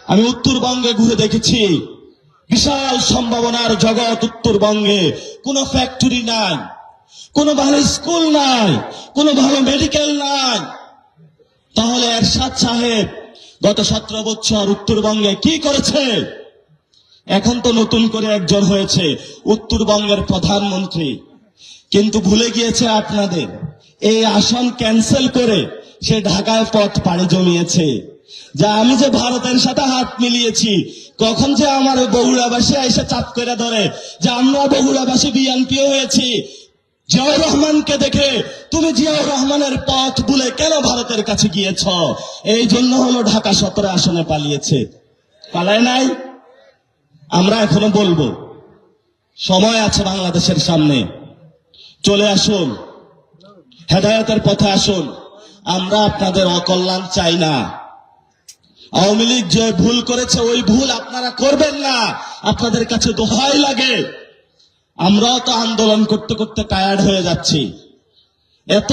আমি উত্তরবঙ্গে ঘুরে দেখেছি, বিশাল সম্ভাবনার জগৎ উত্তরবঙ্গে। কোনো ফ্যাক্টরি নাই, কোনো ভালো স্কুল নাই, কোনো ভালো মেডিকেল নাই। তাহলে এরশাদ সাহেব গত 17 বছর উত্তরবঙ্গে কি করেছে? এখন তো নতুন করে একজন হয়েছে উত্তরবঙ্গের প্রধানমন্ত্রী, কিন্তু ভুলে গিয়েছে আপনাদের এই আসন ক্যান্সেল করে সে ঢাকায় পথ পাড়ি জমিয়েছে। যা আমি যে ভারতের সাথে হাত মিলিয়েছি, কখন যে আমার বগুড়াবাসী এসে চাপ করে ধরে যে আমরা বগুড়াবাসী বিএনপিও হয়েছি। জিয়াউর রহমানকে দেখে তুমি জিয়াউর রহমানের পথ ভুলে কেন ভারতের কাছে গিয়েছ? এই জন্য হলো ঢাকা 17 আসনে পালিয়েছে। পালায় নাই? আমরা এখনো বলবো সময় আছে বাংলাদেশের সামনে, চলে আসুন, হেদায়েতের পথে আসুন। আমরা আপনাদের অকল্যাণ চাই না। আওয়ামী লীগ যে ভুল করেছে ওই ভুল আপনারা করবেন না, আপনাদের কাছে দোহাই লাগে। আমরাও তো আন্দোলন করতে করতে টায়ার্ড হয়ে যাচ্ছি। এত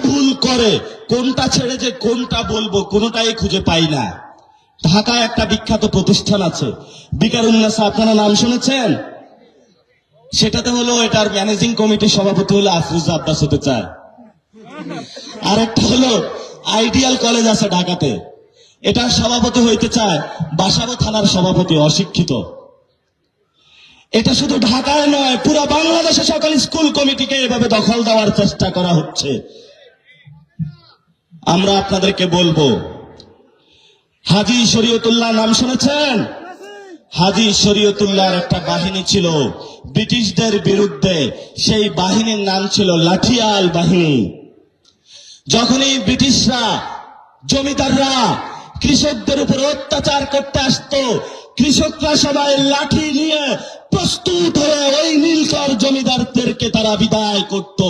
ভুল করে কোনটা ছেড়ে যে কোনটা বলবো কোনটাই খুঁজে পাই না। ঢাকায় একটা বিখ্যাত প্রতিষ্ঠান আছে বিকারুন্নেসা, আপনারা নাম শুনেছেন? সেটাতে হলো এটার ম্যানেজিং কমিটির সভাপতি হলো আফরোজা আব্বাস হতে চায়। আর একটা হলো আইডিয়াল কলেজ আছে ঢাকাতে, এটার সভাপতি হইতে চায় বাসাবো থানার সভাপতি, অশিক্ষিত। এটা শুধু ঢাকায় নয়, পুরো বাংলাদেশে সকল স্কুল কমিটিকে এভাবে দখল দেওয়ার চেষ্টা করা হচ্ছে। আমরা আপনাদেরকে বলবো, হাজী শরীয়তুল্লাহ নাম শুনেছেন? হাজী শরীয়তুল্লাহর একটা বাহিনী ছিল ব্রিটিশদের বিরুদ্ধে, সেই বাহিনীর নাম ছিল লাঠিয়াল বাহিনী। যখনই ব্রিটিশরা, জমিদাররা কৃষকদের উপর অত্যাচার করতে আসতো, কৃষকরা সবাই লাঠি নিয়ে প্রস্তুত হয়ে ওই নীলকর জমিদারদেরকে তারা বিদায় করত।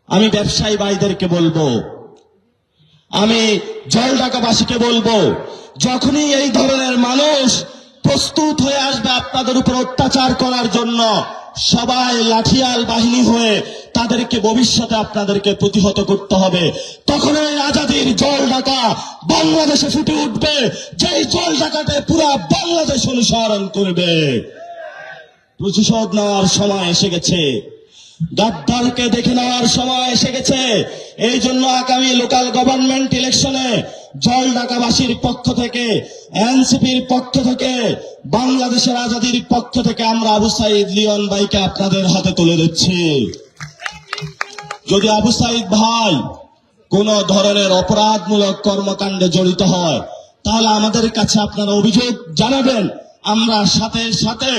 আমি ব্যবসায়ী ভাইদেরকে বলবো, আমি জলঢাকাবাসীকে বলবো, যখনই এই ধরনের মানুষ প্রস্তুত হয়ে আসবে আপনাদের উপর অত্যাচার করার জন্য, সবাই লাঠিয়াল বাহিনী হয়ে তাদেরকে ভবিষ্যতে আপনাদেরকে প্রতিহত করতে হবে। তখন এই আজাদির জলঢাকা বাংলাদেশে ফুটে উঠবে, যেই জলঢাকাতে পুরা বাংলাদেশ অনুসরণ করবে। প্রতিশোধ নেওয়ার সময় এসে গেছে, গাদ্দারকে দেখে নেওয়ার সময় এসে গেছে। এই জন্য আগামী লোকাল গভর্নমেন্ট ইলেকশনে জলঢাকাবাসীর পক্ষ থেকে, এনসিপির পক্ষ থেকে, বাংলাদেশের আজাদির পক্ষ থেকে আমরা আবু সাইদ লিওন ভাইকে আপনাদের হাতে তুলে দিচ্ছি। যদি আবু সাইদ ভাই কোন ধরনের অপরাধমূলক কর্মকাণ্ডে জড়িত হয়, তাহলে আমাদের কাছে আপনারা অভিযোগ জানাবেন, আমরা সাথে সাথে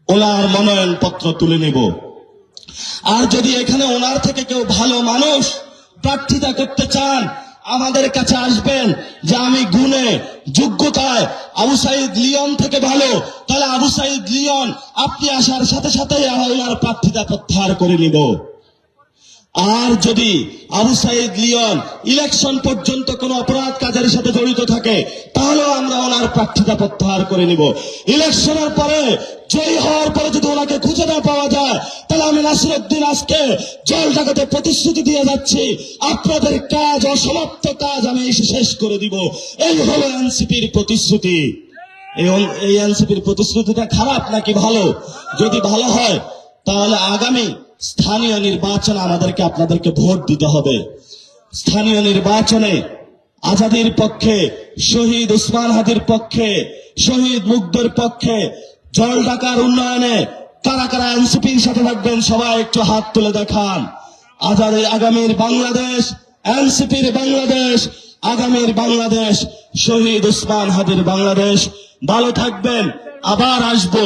ওনার মনোনয়ন পত্র তুলে নেব। আর যদি এখানে ওনার থেকে কেউ ভালো মানুষ প্রার্থিতা করতে চান, আমাদের কাছে আসবেন যে আমি গুণে যোগ্যতায় আবু সাইদ লিওন থেকে ভালো, তাহলে আবু সাইদ লিওন আপনি আসার সাথে সাথে ওনার প্রার্থিতা প্রত্যাহার করে নিব। আর যদি আবু সাইদ লিওন ইলেকশন পর্যন্ত কোন অপরাধ কাজের সাথে জড়িত থাকে, তাহলেও আমরা ওনার প্রার্থিতা প্রত্যাহার করে নিব। ইলেকশনের পরে জয়ী হওয়ার পরে যদি ওনাকে খুঁজে না পাওয়া যায়, তাহলে আমি নাসিরউদ্দিন আজকে জলঢাকাতে প্রতিশ্রুতি দিয়ে যাচ্ছি, আপনাদের কাজ, অসমাপ্ত কাজ আমি এসে শেষ করে দিব। এই হলো এনসিপির প্রতিশ্রুতি। এই এনসিপির প্রতিশ্রুতিটা খারাপ নাকি ভালো? যদি ভালো হয় তাহলে আগামী স্থানীয় নির্বাচনে আমাদেরকে আপনাদেরকে ভোট দিতে হবে। স্থানীয় নির্বাচনে আজাদির পক্ষে, শহীদ উসমান হাদির পক্ষে, শহীদ মুগ্ধর পক্ষে, জলঢাকার উন্নয়নে কারা কারা এনসিপির সাথে থাকবেন সবাই একটু হাত তুলে দেখান। আগামীর বাংলাদেশ এনসিপির বাংলাদেশ, আগামীর বাংলাদেশ শহীদ উসমান হাদির বাংলাদেশ। ভালো থাকবেন, আবার আসবো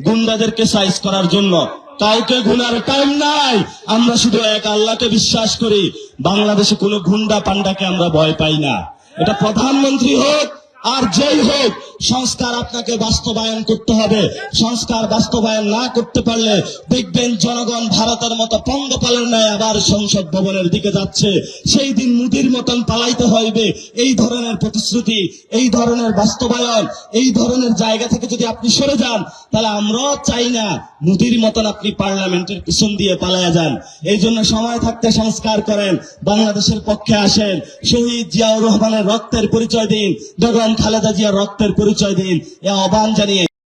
গুন্ডাদেরকে সাইজ করার জন্য। কাউকে গুনার টাইম নাই, আমরা শুধু এক আল্লাহকে বিশ্বাস করি। বাংলাদেশে কোনো গুন্ডা পান্ডাকে আমরা ভয় পাই না। এটা প্রধানমন্ত্রী হোক আর যেই হোক সংস্কার আপনাকে বাস্তবায়ন করতে হবে। সংস্কার বাস্তবায়ন না করতে পারলে দেখবেন জনগণ ভারতের মতো পঙ্গপালের ন্যায় আবার সংসদ ভবনের দিকে যাচ্ছে। সেই দিন মুদির মতন পালাইতে হইবে। এই ধরনের প্রতিশ্রুতি, এই ধরনের বাস্তবায়ন, এই ধরনের জায়গা থেকে যদি আপনি সরে যান, তাহলে আমরাও চাই না মুদির মতন আপনি পার্লামেন্টের পিছন দিয়ে পালায়া যান। এই জন্য সময় থাকতে সংস্কার করেন, বাংলাদেশের পক্ষে আসেন, শহীদ জিয়াউর রহমানের রক্তের পরিচয় দিন, বেগম খালেদা জিয়ার রক্তের পরিচয় দিন, এ আহ্বান জানিয়ে